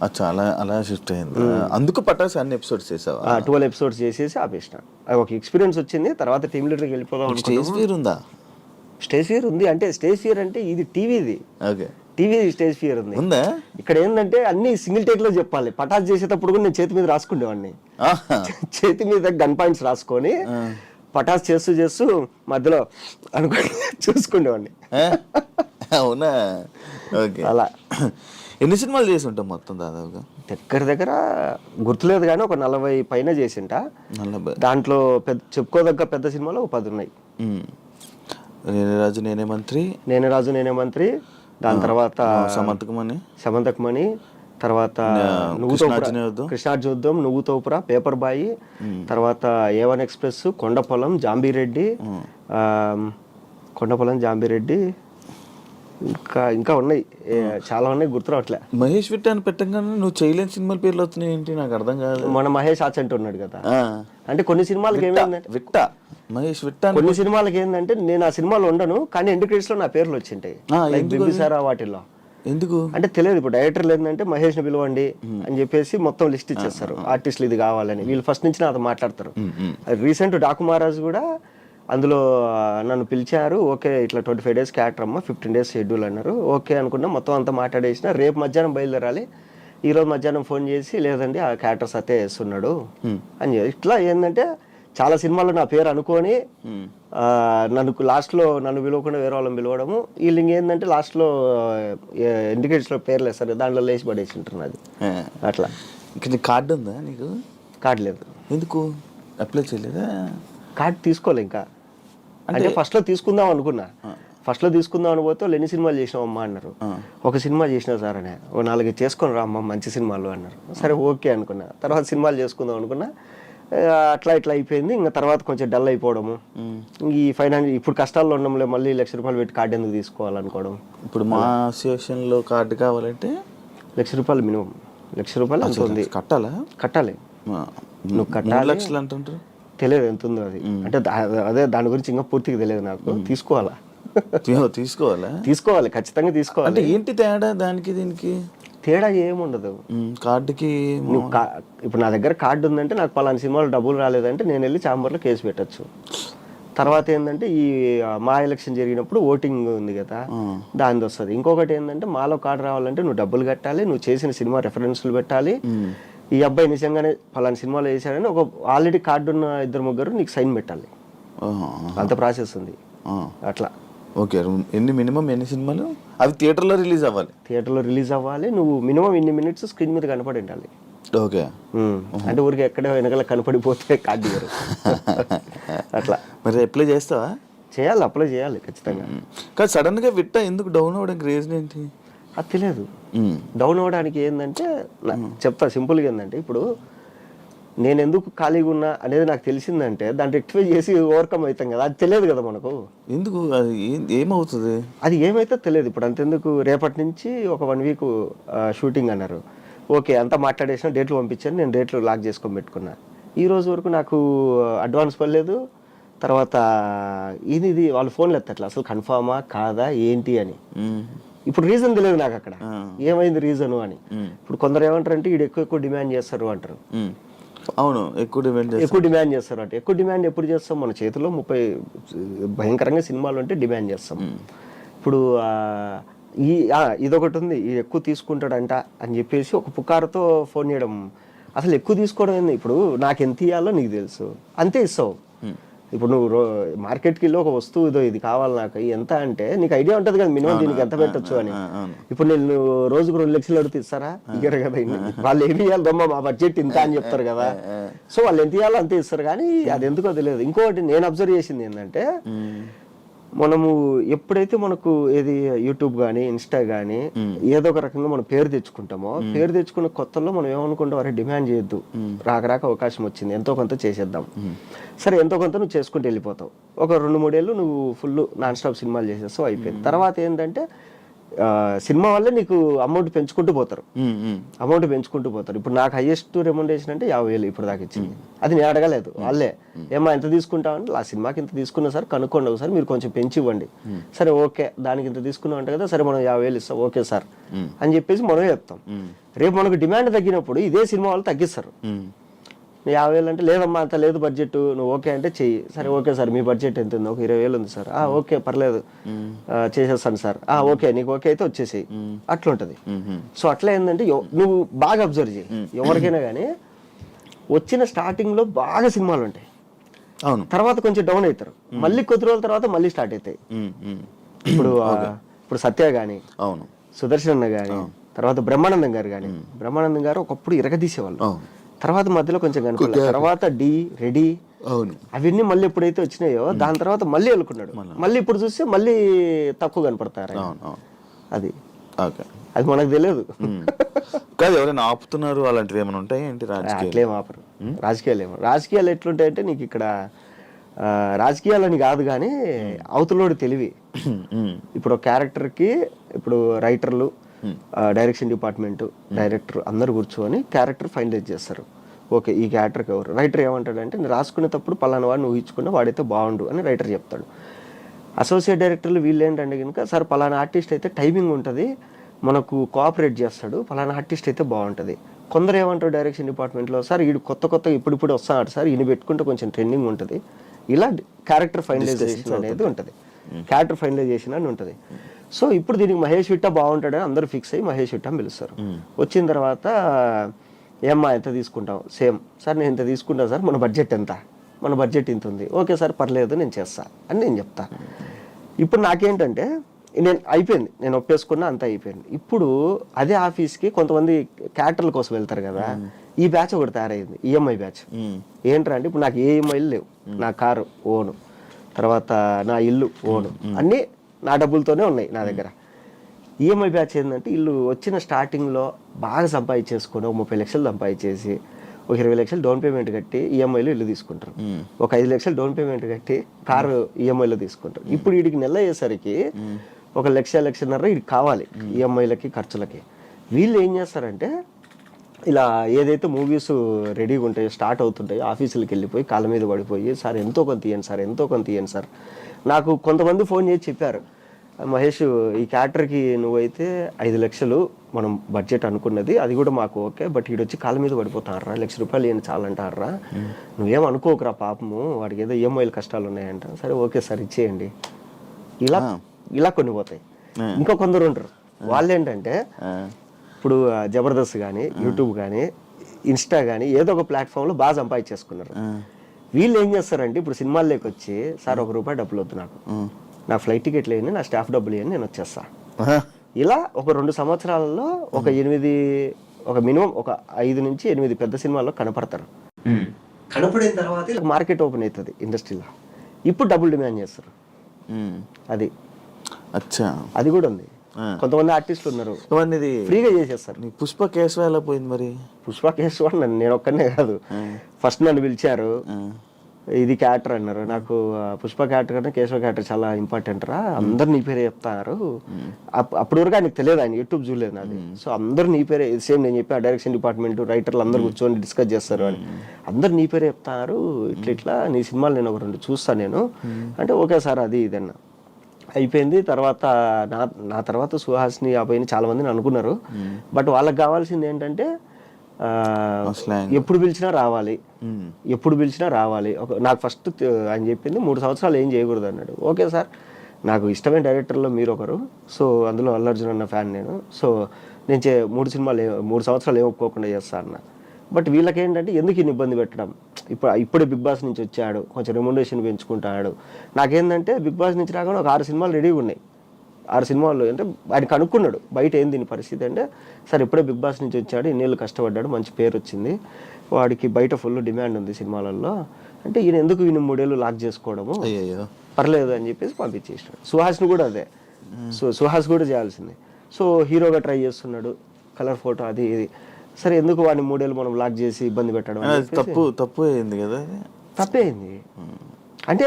అట్లా అలా షిఫ్ట్ అయింది. అందుకు పటాస్ అన్ని ఎపిసోడ్స్ చేసావా? 12 ఎపిసోడ్స్ చేసేసి ఆపేసిన. ఒక ఎక్స్పీరియన్స్ వచ్చింది. తర్వాత టీమ్ లీడర్కి వెళ్ళిపోదాం. స్టేజ్ ఫియర్ ఉందా? స్టేజ్ ఫియర్ ఉంది. అంటే స్టేజ్ ఫియర్ అంటే ఇది టీవీది. టీవీ స్టేజ్ ఫియర్ ఉంది. ఇక్కడ ఏంటంటే అన్ని సింగిల్ టేక్ లో చెప్పాలి. పటాస్ చేసేటప్పుడు కూడా నేను చేతి మీద రాసుకునేవాడిని, చేతి మీద గన్ పాయింట్స్ రాసుకొని పటాస్ చేస్తూ మధ్యలో అనుకుని చూసుకునేవాడిని. అవునా? అలా ఎన్ని సినిమాలు చేసి ఉంటాం మొత్తం దాదాపుగా? దగ్గర గుర్తులేదు కానీ ఒక 40 పైన చేసింట. దాంట్లో చెప్పుకోదగ్గ పెద్ద సినిమాలు ఒక 10 ఉన్నాయి. నేనే రాజు నేనే మంత్రి, దాని తర్వాత సమంతక్ మణి, తర్వాత కృష్ణార్జున, నువ్వు తోపురా, పేపర్ బాయి, తర్వాత A1 ఎక్స్ప్రెస్, కొండపొలం, జాంబీరెడ్డి, ఇంకా ఉన్నాయి, చాలా ఉన్నాయి, గుర్తురావట్లే. మహేష్ విట్ట అని పెట్టగానే నువ్వు చేయలేని సినిమాల పేర్లు వచ్చినాయి ఏంటి? నాకు అర్థం కాదు. మన మహేష్ ఆచంట ఉన్నాడు కదా, అంటే కొన్ని సినిమాలకి ఏమైందంటే మహేష్ విట్ట కొన్ని సినిమాలకి ఏంటంటే నేను ఆ సినిమాలో ఉండను కానీ ఎండ్ క్రెడిట్స్ లో నా పేర్లు వచ్చింటాయి బింబిసారా వాటిల్లో. ఎందుకు అంటే తెలియదు. ఇప్పుడు డైరెక్టర్లు ఏంటంటే మహేష్ ని పిలవండి అని చెప్పేసి మొత్తం లిస్ట్ ఇచ్చేస్తారు, ఆర్టిస్టులు ఇది కావాలని. వీళ్ళు ఫస్ట్ నుంచి నాతో మాట్లాడతారు. రీసెంట్ డాకు మహారాజ్ కూడా అందులో నన్ను పిలిచారు. ఓకే ఇట్లా 25 days క్యారెక్టర్ అమ్మ, 15 days షెడ్యూల్ అన్నారు. ఓకే అనుకున్నా, మొత్తం అంతా మాట్లాడేసిన. రేపు మధ్యాహ్నం బయలుదేరాలి, ఈరోజు మధ్యాహ్నం ఫోన్ చేసి లేదండి ఆ క్యారెక్టర్ సత్య చేస్తున్నాడు అని ఇట్లా ఏంటంటే చాలా సినిమాల్లో నా పేరు అనుకొని లాస్ట్లో నన్ను పిలవకుండా వేరే వాళ్ళని పిలవడము. వీళ్ళు ఇంకేంటంటే లాస్ట్లో ఇండికేటర్స్లో పేర్లు వేస్తారు, దాంట్లో లేచి పడేసి ఉంటుంది అది. అట్లా ఇక్కడ కార్డు ఉందా నీకు? కార్డు లేదు. ఎందుకు అప్లై చేయలేదా? కార్డు తీసుకోలే ఇంకా. అంటే ఫస్ట్లో తీసుకుందాం అనుకున్నా. ఫస్ట్లో తీసుకుందాం అని పోతే ఎన్ని సినిమాలు చేసినావు అమ్మా అన్నారు. ఒక సినిమా చేసినా సార్ అనే, ఓ 4 చేసుకొని రా అమ్మ మంచి సినిమాలు అన్నారు. సరే ఓకే అనుకున్నా. తర్వాత సినిమాలు చేసుకుందాం అనుకున్నా. అట్లా ఇట్లా అయిపోయింది. ఇంకా తర్వాత కొంచెం డల్ అయిపోవడము, ఈ ఫైనాన్స్ ఇప్పుడు కష్టాల్లో ఉండడంలో మళ్ళీ ₹1,00,000 పెట్టి కార్డు ఎందుకు తీసుకోవాలనుకోవడం. ఇప్పుడు మా అసోసియేషన్లో కార్డు కావాలంటే ₹1,00,000 మినిమం. ₹1,00,000 ఎంత ఉంది కట్టాలా? కట్టాలి. నువ్వు కట్టాలి. 3 లక్షలు అంటుంటారు, తెలియదు ఎంత ఉందో అది. అంటే అదే దాని గురించి ఇంకా పూర్తిగా తెలియదు నాకు. తీసుకోవాలా? తీసుకోవాలి, ఖచ్చితంగా తీసుకోవాలి. అంటే ఏంటి తేడా దానికి దీనికి? తేడా ఏముండదు. కార్డుకి నువ్వు ఇప్పుడు నా దగ్గర కార్డు ఉందంటే నాకు పలానా సినిమాలో డబ్బులు రాలేదంటే నేను వెళ్ళి ఛాంబర్లో కేసు పెట్టచ్చు. తర్వాత ఏంటంటే ఈ మా ఎలక్షన్ జరిగినప్పుడు ఓటింగ్ ఉంది కదా, దానిది వస్తుంది. ఇంకొకటి ఏంటంటే మాలో కార్డు రావాలంటే నువ్వు డబ్బులు కట్టాలి, నువ్వు చేసిన సినిమా రెఫరెన్స్లు పెట్టాలి. ఈ అబ్బాయి నిజంగానే పలానా సినిమాలో వేసాడని ఒక ఆల్రెడీ కార్డు ఉన్న 2-3 నీకు సైన్ పెట్టాలి. అంత ప్రాసెస్ ఉంది అట్లా. ఓకే, మినిమం ఎన్ని సినిమాలు? అవి థియేటర్లో రిలీజ్ అవ్వాలి. నువ్వు మినిమం ఇన్ని మినిట్స్ స్క్రీన్ మీద కనపడి ఉండాలి. ఓకే, అంటే ఊరికి ఎక్కడే వెనకాల కనపడిపోతే కార్డు ఇవ్వరు. అట్లా. మరి అప్లై చేస్తావా? చేయాలి, అప్లై చేయాలి ఖచ్చితంగా. కానీ సడన్ గా విట్టా ఎందుకు డౌన్ అవ్వడానికి రీజన్ ఏంటి? అది తెలియదు. డౌన్ అవ్వడానికి ఏంటంటే చెప్తా సింపుల్గా ఏంటంటే, ఇప్పుడు నేను ఎందుకు ఖాళీగా ఉన్నా అనేది నాకు తెలిసిందంటే దాన్ని రెక్టిఫై చేసి ఓవర్కమ్ అవుతాం కదా. అది తెలియదు కదా మనకు. ఎందుకు అది ఏమవుతుంది? అది ఏమైతే తెలియదు. ఇప్పుడు అంతెందుకు రేపటి నుంచి ఒక 1 వీక్ షూటింగ్ అన్నారు. ఓకే అంతా మాట్లాడేసిన డేట్లు పంపించాను, నేను డేట్లు లాక్ చేసుకొని పెట్టుకున్నా. ఈ రోజు వరకు నాకు అడ్వాన్స్ పడలేదు. తర్వాత ఇది వాళ్ళు ఫోన్లు ఎత్తట్లా, అసలు కన్ఫామా కాదా ఏంటి అని. ఇప్పుడు రీజన్ తెలియదు నాకు అక్కడ ఏమైంది రీజను అని. ఇప్పుడు కొందరు ఏమంటారు అంటే వీడు ఎక్కువ డిమాండ్ చేస్తారు అంటారు. అవును, ఎక్కువ డిమాండ్ చేస్తారు అంటే. ఎక్కువ డిమాండ్ ఎప్పుడు చేస్తాం? మన చేతిలో 30 భయంకరంగా సినిమాలు అంటే డిమాండ్ చేస్తాం. ఇప్పుడు ఇదొకటి ఉంది, ఎక్కువ తీసుకుంటాడంట అని చెప్పేసి ఒక పుకారుతో ఫోన్ చేయడం. అసలు ఎక్కువ తీసుకోవడం ఏంది? ఇప్పుడు నాకు ఎంత ఇవ్వాలో నీకు తెలుసు, అంతే ఇస్తావు. ఇప్పుడు నువ్వు మార్కెట్కి వెళ్ళి ఒక వస్తువు ఇది కావాలి నాకు ఎంత అంటే నీకు ఐడియా ఉంటుంది కదా మినిమం దీనికి ఎంత పెట్టచ్చు అని. ఇప్పుడు నేను రోజుకు 2 లక్షలు అడిగితే ఇస్తారా? ఇయ్యరు కదా. వాళ్ళు ఏమి ఇవ్వాలి దొమ్మ మా బడ్జెట్ ఇంత అని చెప్తారు కదా. సో వాళ్ళు ఎంత ఇవ్వాలో అంతే ఇస్తారు, కానీ అది ఎందుకో తెలియదు. ఇంకొకటి నేను అబ్జర్వ్ చేసింది ఏంటంటే, మనము ఎప్పుడైతే మనకు ఏది యూట్యూబ్ కానీ ఇన్స్టా కానీ ఏదో ఒక రకంగా మనం పేరు తెచ్చుకుంటామో, పేరు తెచ్చుకున్న కొత్తలో మనం ఏమనుకుంటాం, అరే డిమాండ్ చేయొద్దు, రాక అవకాశం వచ్చింది, ఎంతో కొంత చేసేద్దాం. సరే ఎంతో కొంత నువ్వు చేసుకుంటూ వెళ్ళిపోతావు. ఒక 2-3 ఏళ్ళు నువ్వు ఫుల్ నాన్ స్టాప్ సినిమాలు చేసేస్తావు, అయిపోయింది. తర్వాత ఏంటంటే సినిమా వల్లే నీకు అమౌంట్ పెంచుకుంటూ పోతారు. ఇప్పుడు నాకు హైయెస్ట్ రెమ్యునరేషన్ అంటే 50,000 ఇప్పుడు దాకా ఇచ్చింది. అది నేను అడగలేదు, వాళ్ళే ఏమా ఎంత తీసుకుంటామంటే ఆ సినిమాకి ఇంత తీసుకున్నా సార్, కనుక్కోండి ఒకసారి, మీరు కొంచెం పెంచి ఇవ్వండి. సరే ఓకే, దానికి ఇంత తీసుకున్నాం అంటే కదా, సరే మనం 50,000 ఇస్తాం, ఓకే సార్ అని చెప్పేసి మనమే చెప్తాం. రేపు మనకు డిమాండ్ తగ్గినప్పుడు ఇదే సినిమా వాళ్ళు తగ్గిస్తారు. 50,000 అంటే లేదమ్మా అంత లేదు బడ్జెట్, నువ్వు ఓకే అంటే చెయ్యి. సరే ఓకే సార్, మీ బడ్జెట్ ఎంత ఉంది? ఒక 20,000 ఉంది సార్. ఓకే పర్లేదు చేసేస్తాను సార్. ఓకే నీకు ఓకే అయితే వచ్చేసేయి. అట్లా ఉంటుంది. సో అట్లా ఏంటంటే నువ్వు బాగా అబ్జర్వ్ చేయి, ఎవరికైనా కానీ వచ్చిన స్టార్టింగ్ లో బాగా సినిమాలు ఉంటాయి, తర్వాత కొంచెం డౌన్ అవుతారు, మళ్ళీ కొద్ది రోజుల తర్వాత మళ్ళీ స్టార్ట్ అవుతాయి. ఇప్పుడు సత్య గాని, సుదర్శన్ అన్న గాని, తర్వాత బ్రహ్మానందం గారు ఒకప్పుడు ఇరగదీసేవాళ్ళు. తర్వాత మధ్యలో కొంచెం కనుకోలేదు. తర్వాత రెడీ అవన్నీ మళ్ళీ ఎప్పుడైతే వచ్చినాయో దాని తర్వాత మళ్ళీ వెళ్ళుకున్నాడు. మళ్ళీ ఇప్పుడు చూస్తే మళ్ళీ తక్కువ కనపడతారు. అది మనకు తెలియదు. కాదు ఎవరైనా ఆపుతున్నారు అలాంటివి ఏమైనా ఉంటాయి ఏంటి? అట్లేం ఆపరు. రాజకీయాలు ఎట్లుంటాయంటే నీకు ఇక్కడ రాజకీయాలని కాదు కానీ అవతలోడు తెలివి. ఇప్పుడు ఒక క్యారెక్టర్కి ఇప్పుడు రైటర్లు, డైరెక్షన్ డిపార్ట్మెంట్, డైరెక్టర్ అందరు కూర్చొని క్యారెక్టర్ ఫైనలైజ్ చేస్తారు. ఓకే ఈ క్యారెక్టర్కి ఎవరు రైటర్ ఏమంటాడంటే, నేను రాసుకునేటప్పుడు పలానా వాడిని ఊహించుకున్నా వాడైతే బాగుండు అని రైటర్ చెప్తాడు. అసోసియేట్ డైరెక్టర్లు వీళ్ళు ఏంటంటే కనుక, సార్ పలానా ఆర్టిస్ట్ అయితే టైమింగ్ ఉంటుంది, మనకు కోఆపరేట్ చేస్తాడు, పలానా ఆర్టిస్ట్ అయితే బాగుంటుంది. కొందరు ఏమంటారు డైరెక్షన్ డిపార్ట్మెంట్లో, సార్ వీడు కొత్త ఇప్పుడు వస్తాడు సార్, ఈయన పెట్టుకుంటే కొంచెం ట్రెండింగ్ ఉంటుంది. ఇలా క్యారెక్టర్ ఫైనలైజేషన్ అనేది ఉంటుంది. క్యారెక్టర్ ఫైనలైజేషన్ అని ఉంటుంది. సో ఇప్పుడు దీనికి మహేష్ విట్ట బాగుంటాడని అందరూ ఫిక్స్ అయ్యి మహేష్ విట్ట అని పిలుస్తారు. వచ్చిన తర్వాత ఏమ్మా ఎంత తీసుకుంటాం, సేమ్ సార్ నేను ఇంత తీసుకుంటా సార్, మన బడ్జెట్ ఎంత, మన బడ్జెట్ ఇంత ఉంది, ఓకే సార్ పర్లేదు నేను చేస్తా అని నేను చెప్తా. ఇప్పుడు నాకేంటంటే నేను అయిపోయింది, నేను ఒప్పేసుకున్నా, అంతా అయిపోయింది. ఇప్పుడు అదే ఆఫీస్కి కొంతమంది క్యారెక్టర్ల కోసం వెళ్తారు కదా, ఈ బ్యాచ్ ఒకటి తయారైంది, ఈఎంఐ బ్యాచ్. ఏంట్రా అంటే ఇప్పుడు నాకు ఏ ఈఎంఐలు లేవు, నా కారు ఓను, తర్వాత నా ఇల్లు ఓను, అన్నీ నా డబ్బులతోనే ఉన్నాయి నా దగ్గర. ఈఎంఐ బ్యాచ్ ఏంటంటే వీళ్ళు వచ్చిన స్టార్టింగ్లో బాగా సంపాదించేసుకొని 30 లక్షలు సంపాదించేసి ఒక 20 లక్షలు డౌన్ పేమెంట్ కట్టి ఈఎంఐలో ఇల్లు తీసుకుంటారు, ఒక 5 లక్షలు డౌన్ పేమెంట్ కట్టి కారు ఈఎంఐలో తీసుకుంటారు. ఇప్పుడు వీడికి నెల అయ్యేసరికి 1 లక్ష, 1.5 లక్ష వీడికి కావాలి ఈఎంఐలకి ఖర్చులకి. వీళ్ళు ఏం చేస్తారంటే ఇలా ఏదైతే మూవీస్ రెడీగా ఉంటాయో స్టార్ట్ అవుతుంటాయో ఆఫీసులకు వెళ్ళిపోయి కాళ్ళ మీద పడిపోయి సార్ ఎంతో కొంత ఇవ్వండి సార్, ఎంతో కొంత ఇవ్వండి సార్. నాకు కొంతమంది ఫోన్ చేసి చెప్పారు, మహేష్ ఈ క్యారెక్టర్కి నువ్వైతే 5 లక్షలు మనం బడ్జెట్ అనుకున్నది, అది కూడా మాకు ఓకే, బట్ వీడొచ్చి కాళ్ళ మీద పడిపోతారా, 1 లక్ష రూపాయలు ఏం చాలంటారా, నువ్వేం అనుకోకరా పాపము, వాడికి ఏదో ఈఎంఐలు కష్టాలు ఉన్నాయంట. సరే ఓకే సార్ ఇచ్చేయండి. ఇలా కొన్ని పోతాయి. ఇంకా కొందరు ఉంటారు, వాళ్ళు ఏంటంటే ఇప్పుడు జబర్దస్త్ కానీ యూట్యూబ్ కానీ ఇన్స్టా కానీ ఏదో ఒక ప్లాట్ఫామ్లో బాగా సంపాదించేసుకున్నారు. వీళ్ళు ఏం చేస్తారంటే ఇప్పుడు సినిమాల్లోకి వచ్చి సార్ ₹1 డబ్బులు వద్దు నాకు, నా ఫ్లైట్ టికెట్లు వేయండి, నా స్టాఫ్ డబ్బులు వేయండి, నేను వచ్చేస్తా. ఇలా ఒక 2 సంవత్సరాలలో ఒక మినిమం ఒక 5 నుంచి 8 పెద్ద సినిమాల్లో కనపడతారు. కనపడిన తర్వాత మార్కెట్ ఓపెన్ అవుతుంది ఇండస్ట్రీలో. ఇప్పుడు డబ్బులు డిమాండ్ చేస్తారు. అది కూడా ఉంది. కొంతమంది ఆర్టిస్టులు ఉన్నారు ఫ్రీగా చేసేస్తారు. పుష్ప కేశవ ఎలా పోయింది మరి? పుష్ప కేశవ నేను ఒక్కనే కాదు, ఫస్ట్ నన్ను పిలిచారు, ఇది క్యారెక్టర్ అన్నారు. నాకు పుష్ప క్యారెక్టర్ కన్నా కేశవ క్యారెక్టర్ చాలా ఇంపార్టెంట్ రా, అందరు నీ పేరే చెప్తారు. అప్పటి వరకు ఆయనకు తెలియదు, ఆయన యూట్యూబ్ చూడలేదు నాది. సో అందరు నీ పేరే, సేమ్ నేను చెప్పా డైరెక్షన్ డిపార్ట్మెంట్ రైటర్లు అందరు కూర్చొని డిస్కస్ చేస్తారు అని, అందరు నీ పేరే చెప్తారు, ఇట్లా నీ సినిమాలు నేను ఒక 2 చూస్తాను నేను అంటే, ఓకే సార్ అది ఇదన్నా అయిపోయింది. తర్వాత నా తర్వాత సుహాస్ని అబ్బాయిని చాలా మందిని అనుకున్నారు. బట్ వాళ్ళకి కావాల్సింది ఏంటంటే ఎప్పుడు పిలిచినా రావాలి, ఎప్పుడు పిలిచినా రావాలి. నాకు ఫస్ట్ ఆయన చెప్పింది 3 సంవత్సరాలు ఏం చేయకూడదు అన్నాడు. ఓకే సార్, నాకు ఇష్టమైన డైరెక్టర్లో మీరు ఒకరు, సో అందులో అల్లు అర్జున్ అన్న ఫ్యాన్ నేను, సో నేను 3 సంవత్సరాలు ఏం ఒప్పుకోకుండా చేస్తా అన్న. బట్ వీళ్ళకేంటంటే ఎందుకు ఇన్ని ఇబ్బంది పెట్టడం, ఇప్పుడే బిగ్ బాస్ నుంచి వచ్చాడు, కొంచెం రెమ్యునరేషన్ పెంచుకుంటాడు. నాకేంటంటే బిగ్ బాస్ నుంచి రాగానే ఒక 6 సినిమాలు రెడీగా ఉన్నాయి. 6 సినిమాలు అంటే ఆయన కనుక్కున్నాడు బయట ఏంది దీని పరిస్థితి అంటే, సార్ ఇప్పుడే బిగ్ బాస్ నుంచి వచ్చాడు, ఇన్నేళ్ళు కష్టపడ్డాడు, మంచి పేరు వచ్చింది, వాడికి బయట ఫుల్ డిమాండ్ ఉంది సినిమాలలో అంటే, ఈయన ఎందుకు ఈయన 3 ఏళ్ళు లాక్ చేసుకోవడము, పర్లేదు అని చెప్పేసి పంపించేసాడు. సుహాస్ని కూడా అదే, సో సుహాస్ కూడా చేయాల్సింది. సో హీరోగా ట్రై చేస్తున్నాడు, కలర్ ఫోటో అది ఇది, సరే ఎందుకు వాడిని 3 ఏళ్ళు మనం లాక్ చేసి ఇబ్బంది పెట్టడం, తప్పు అయింది కదా, తప్పే అయింది అంటే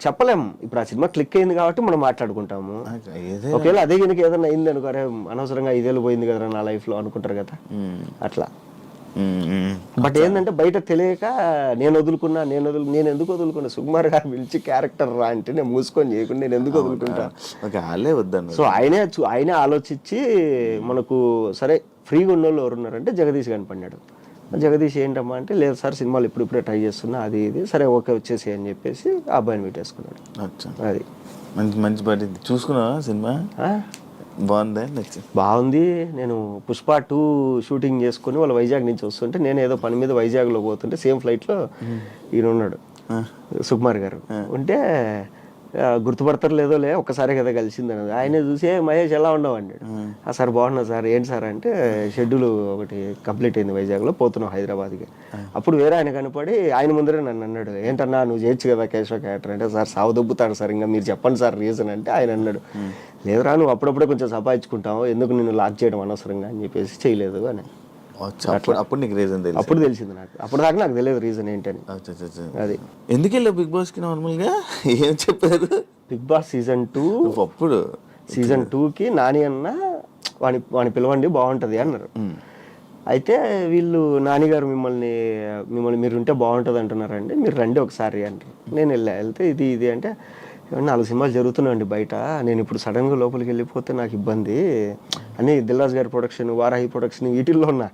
చెప్పలేము. ఇప్పుడు ఆ సినిమా క్లిక్ అయింది కాబట్టి మనం మాట్లాడుకుంటాము. ఒకవేళ అదే కనుక ఏదైనా అయింది అనుకో, అరే అనవసరంగా 5 ఏళ్ళు పోయింది కదా నా లైఫ్ లో అనుకుంటారు కదా, అట్లా. బట్ ఏంటంటే బయట తెలియక నేను ఎందుకు వదులుకున్నా, సుకుమార్ గారు పిలిచి క్యారెక్టర్ రా అంటే నేను మూసుకొని చేయకుండా నేను ఎందుకు వదులుకుంటా. సో ఆయనే ఆలోచించి మనకు సరే ఫ్రీగా ఉన్న వాళ్ళు ఎవరున్నారంటే జగదీష్ కనపడినాడు. జగదీష్ ఏంటమ్మా అంటే, లేదు సార్ సినిమాలు ఇప్పుడిప్పుడే ట్రై చేస్తున్నా అది ఇది, సరే ఓకే వచ్చేసి అని చెప్పేసి ఆ అబ్బాయిని పెట్టేసుకున్నాడు. అది మంచి పడింది. చూసుకున్నావా సినిమా? బాగుంది. నేను పుష్ప 2 షూటింగ్ చేసుకుని వాళ్ళు వైజాగ్ నుంచి వస్తుంటే, నేను ఏదో పని మీద వైజాగ్లో పోతుంటే సేమ్ ఫ్లైట్లో ఈయన ఉన్నాడు సుకుమార్ గారు ఉంటే, గుర్తుపడతారు లేదో ఒక్కసారి కదా కలిసింది అన్నది. ఆయన చూసి మహేష్ ఎలా ఉండవు అన్నాడు. సార్ బాగున్నా సార్, ఏంటి సార్ అంటే షెడ్యూల్ ఒకటి కంప్లీట్ అయింది వైజాగ్లో, పోతున్నావు హైదరాబాద్కి. అప్పుడు వేరే ఆయన కనపడి ఆయన ముందరే నన్ను అన్నాడు, ఏంటన్నా నువ్వు చేయొచ్చు కదా కేశవ క్యారెక్టర్ అంటే, సార్ సాగు దొబ్బుతాడు సార్, ఇంకా మీరు చెప్పండి సార్ రీజన్ అంటే ఆయన అన్నాడు, లేదురా నువ్వు అప్పుడప్పుడే కొంచెం సంపాదించుకుంటావు, ఎందుకు నిన్ను లాక్ చేయడం అనవసరంగా అని చెప్పేసి చేయలేదు అని. అప్పుడు నీకు రీజన్ తెలియదు? అప్పుడు తెలిసింది నాకు, అప్పుడు దాకా నాకు తెలియదు రీజన్ ఏంటని. అది ఎందుకు వెళ్ళావు బిగ్ బాస్ కి? నార్మల్గా ఏం చెప్పారు? బిగ్ బాస్ సీజన్ 2 అప్పుడు సీజన్ 2కి నాని అన్న వాడిని పిలవండి బాగుంటుంది అన్నారు. అయితే వీళ్ళు నానిగారు మిమ్మల్ని మీరు ఉంటే బాగుంటుంది అంటున్నారండి, మీరు రండి ఒకసారి అంటారు. నేను వెళ్తే ఇది అంటే, 4 సినిమాలు జరుగుతున్నాయండి బయట, నేను ఇప్పుడు సడన్గా లోపలికి వెళ్ళిపోతే నాకు ఇబ్బంది అని దిల్రాజు గారి ప్రొడక్షన్, వారాహి ప్రొడక్షన్ వీటిల్లో ఉన్నా.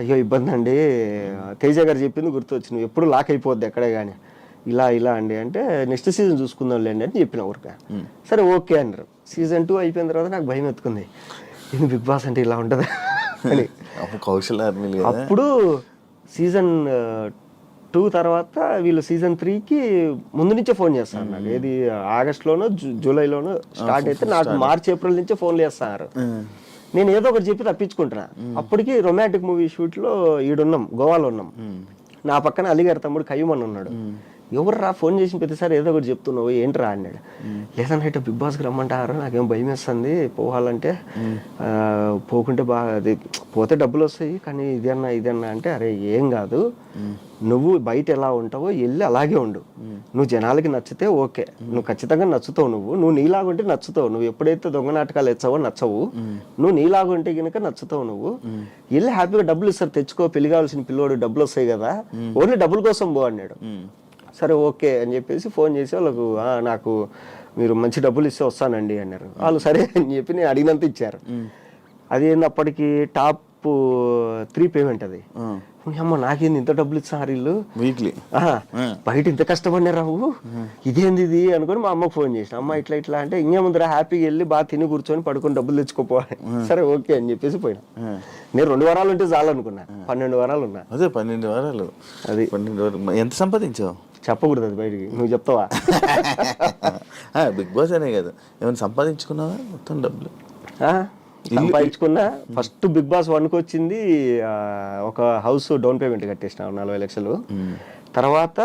అయ్యో ఇబ్బంది అండి, తేజ గారు చెప్పింది గుర్తొచ్చి, నువ్వు ఎప్పుడు లాక్ అయిపోద్ది ఎక్కడే కానీ, ఇలా ఇలా అండి అంటే నెక్స్ట్ సీజన్ చూసుకుందాం లేండి అని చెప్పిన ఊరికే. సరే ఓకే అన్నారు. సీజన్ 2 అయిపోయిన తర్వాత నాకు భయం ఎత్తుకుంది, ఇది బిగ్ బాస్ అంటే ఇలా ఉంటుంది అని. కౌశల్ ఆర్మీ అప్పుడు సీజన్ 2 తర్వాత వీళ్ళు సీజన్ 3కి ముందు నుంచే ఫోన్ చేస్తారు నాకు. ఏది ఆగస్టులోనో జూలైలోనో స్టార్ట్ అయితే నాకు మార్చ్ ఏప్రిల్ నుంచే ఫోన్లు చేస్తారు. నేను ఏదో ఒకటి చెప్పి తప్పించుకుంటున్నా. అప్పటికి రొమాంటిక్ మూవీ షూట్లో ఈడున్నాం, గోవాలో ఉన్నాం. నా పక్కన అలీగారి తమ్ముడు కయ్యమని ఉన్నాడు. ఎవర్రా ఫోన్ చేసిన ప్రతిసారి ఏదో ఒకటి చెప్తున్నావు ఏంట్రా అన్నాడు. లేదన్నా ఇట్లా బిగ్ బాస్కి రమ్మంటారు, నాకేం భయం వేస్తుంది పోవాలంటే, పోకుంటే బాగా అది పోతే డబ్బులు వస్తాయి కానీ ఇదన్నా అంటే అరే ఏం కాదు, నువ్వు బయట ఎలా ఉంటావో వెళ్ళి అలాగే ఉండు. నువ్వు జనాలకి నచ్చితే ఓకే, నువ్వు ఖచ్చితంగా నచ్చుతావు. నువ్వు నీలాగుంటే నచ్చుతావు. నువ్వు ఎప్పుడైతే దొంగ నాటకాలు ఎచ్చావో నచ్చవు. నువ్వు నీలాగుంటే కనుక నచ్చుతావు. నువ్వు వెళ్ళి హ్యాపీగా డబ్బులు ఇస్తారు, తెచ్చుకో, పెళ్లి కావాల్సిన పిల్లోడు, డబ్బులు వస్తాయి కదా, ఓన్లీ డబ్బుల కోసం పో అన్నాడు. సరే ఓకే అని చెప్పేసి ఫోన్ చేసి వాళ్ళకు, నాకు మీరు మంచి డబ్బులు ఇస్తే వస్తానండి అన్నారు. వాళ్ళు సరే అని చెప్పి నేను అడిగినంత ఇచ్చారు. అది అప్పటికి టాప్ 3 పేమెంట్ అది. అమ్మ నాకేంది ఇంత డబ్బులు ఇస్తారు వీళ్ళు వీక్లీ, బయట ఇంత కష్టపడినా రావు, ఇదేంది ఇది అనుకుని మా అమ్మకు ఫోన్ చేసిన. అమ్మ ఇట్లా ఇట్లా అంటే ఇంకేముందరా హ్యాపీగా వెళ్ళి బాగా తిని కూర్చొని పడుకొని డబ్బులు తెచ్చుకోపోవాలి. సరే ఓకే అని చెప్పేసి పోయినా. నేను 2 వారాలు ఉంటే చాలు అనుకున్నా, 12 వారాలు ఉన్నా. అదే 12 వారాలు. అది 12 వారాలు ఎంత సంపాదించావు? చెప్పకూడదు అది బయటికి, నువ్వు చెప్తావా? బిగ్ బాస్ అనే కదా, ఏమైనా సంపాదించుకున్నావా మొత్తం డబ్బులు? సంపాదించుకున్నా. ఫస్ట్ బిగ్ బాస్ 1కి వచ్చింది ఒక హౌస్ డౌన్ పేమెంట్ కట్టేసిన 40 లక్షలు. తర్వాత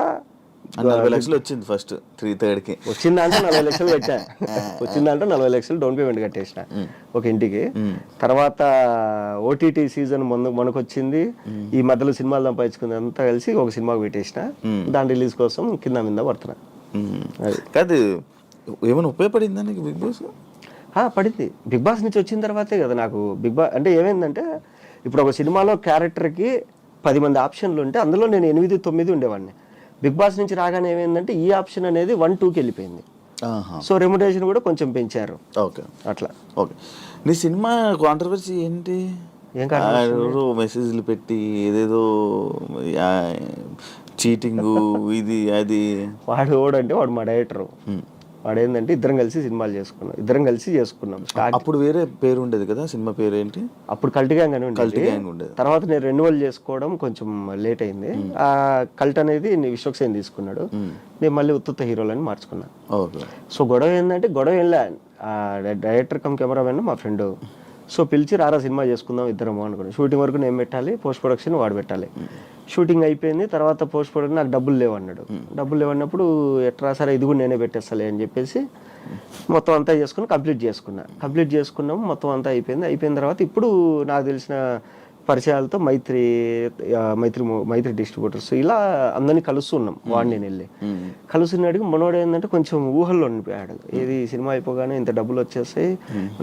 40 లక్షలు వచ్చింది ఫస్ట్ 3/3కి. వచ్చిందంటే 40 లక్షలు పెట్టా. వచ్చిందంటే 40 లక్షలు డౌన్ పేమెంట్ కట్టేసిన ఒక ఇంటికి. తర్వాత ఓటీటీ సీజన్ మనకు వచ్చింది. ఈ మధ్యలో సినిమాలు సంపాదించుకుంది అంతా కలిసి ఒక సినిమాకి పెట్టేసిన. దాని రిలీజ్ కోసం కింద మీద పడుతున్నా. కాదు, ఏమైనా ఉపయోగపడిందా నీకు బిగ్ బాస్? పడింది. బిగ్ బాస్ నుంచి వచ్చిన తర్వాతే కదా నాకు బిగ్ బాస్ అంటే ఏమైందంటే, ఇప్పుడు ఒక సినిమాలో క్యారెక్టర్కి 10 మంది ఆప్షన్లు ఉంటే అందులో నేను 8, 9 ఉండేవాడిని. బిగ్ బాస్ నుంచి రాగానే ఏమైందంటే ఈ ఆప్షన్ అనేది 1, 2కి వెళ్ళిపోయింది. సో రెమ్యునరేషన్ కూడా కొంచెం పెంచారు. ఓకే, అట్లా. ఓకే. నీ సినిమా కాంట్రవర్సీ ఏంటి? ఏం కాదు, మెసేజ్లు పెట్టి ఏదేదో చీటింగ్ ఇది అది. వాడు మా డైరెక్టర్. వాడు ఏంటంటే ఇద్దరం కలిసి సినిమాలు చేసుకున్నాం. అప్పుడు వేరే పేరు ఉండేది కదా, సినిమా పేరు ఏంటి? అప్పుడు కల్ట్ గ్యాంగ్ అని ఉండేది. తర్వాత నేను రెన్యువల్ చేసుకోవడం కొంచెం లేట్ అయింది. ఆ కల్ట్ అనేది విశ్వక్సేన్ తీసుకున్నాడు, నేను మళ్ళీ ఉత్తుత్త హీరోలని మార్చుకున్నా. సో గొడవ ఏంటంటే, డైరెక్టర్ కమ్ కెమెరామెన్ మా ఫ్రెండ్. సో పిలిచి రారా సినిమా చేసుకుందాం ఇద్దరము అనుకున్నాను. షూటింగ్ వరకు నేను పెట్టాలి, పోస్ట్ ప్రొడక్షన్ వాడు పెట్టాలి. షూటింగ్ అయిపోయింది. తర్వాత పోస్ట్ ప్రొడక్షన్ నాకు డబ్బులు లేవన్నాడు. డబ్బులు లేవన్నప్పుడు ఎట్లా, సరే ఇది కూడా నేనే పెట్టేస్తాలే అని చెప్పేసి మొత్తం అంతా కంప్లీట్ చేసుకున్నాము. మొత్తం అంతా అయిపోయిన తర్వాత ఇప్పుడు నాకు తెలిసిన పరిచయాలతో మైత్రి డిస్ట్రిబ్యూటర్స్ ఇలా అందరినీ కలుస్తున్నాం. వాడిని నేను వెళ్ళి కలుస్తున్నాడికి మనోడు ఏంటంటే కొంచెం ఊహల్లో ఉండిపోయాడు. ఏది సినిమా అయిపోగానే ఇంత డబ్బులు వచ్చేసాయి,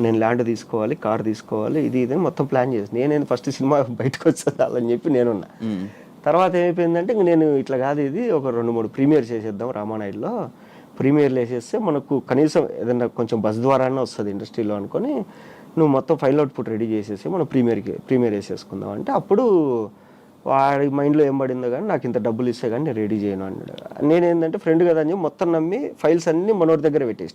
నేను ల్యాండ్ తీసుకోవాలి, కార్ తీసుకోవాలి, ఇది మొత్తం ప్లాన్ చేసి నేనేది ఫస్ట్ సినిమా బయటకు వచ్చేదాలని చెప్పి నేనున్నా. తర్వాత ఏమైపోయిందంటే ఇంక నేను ఇట్లా కాదు, ఇది ఒక 2-3 ప్రీమియర్ చేసేద్దాం రామానాయుడులో. ప్రీమియర్లు వేసేస్తే మనకు కనీసం ఏదైనా కొంచెం బస్ ద్వారానే వస్తుంది ఇండస్ట్రీలో అనుకొని, నువ్వు మొత్తం ఫైల్ అవుట్పుట్ రెడీ చేసేసి మనం ప్రీమియర్ వేసేసుకుందాం అంటే, అప్పుడు వాడి మైండ్లో ఏం పడిందో కానీ నాకు ఇంత డబ్బులు ఇస్తే కానీ నేను రెడీ చేయను అన్నాడు. నేనేంటంటే ఫ్రెండ్ కదా అని చెప్పి మొత్తం నమ్మి ఫైల్స్ అన్నీ మనోడి దగ్గర పెట్టేసి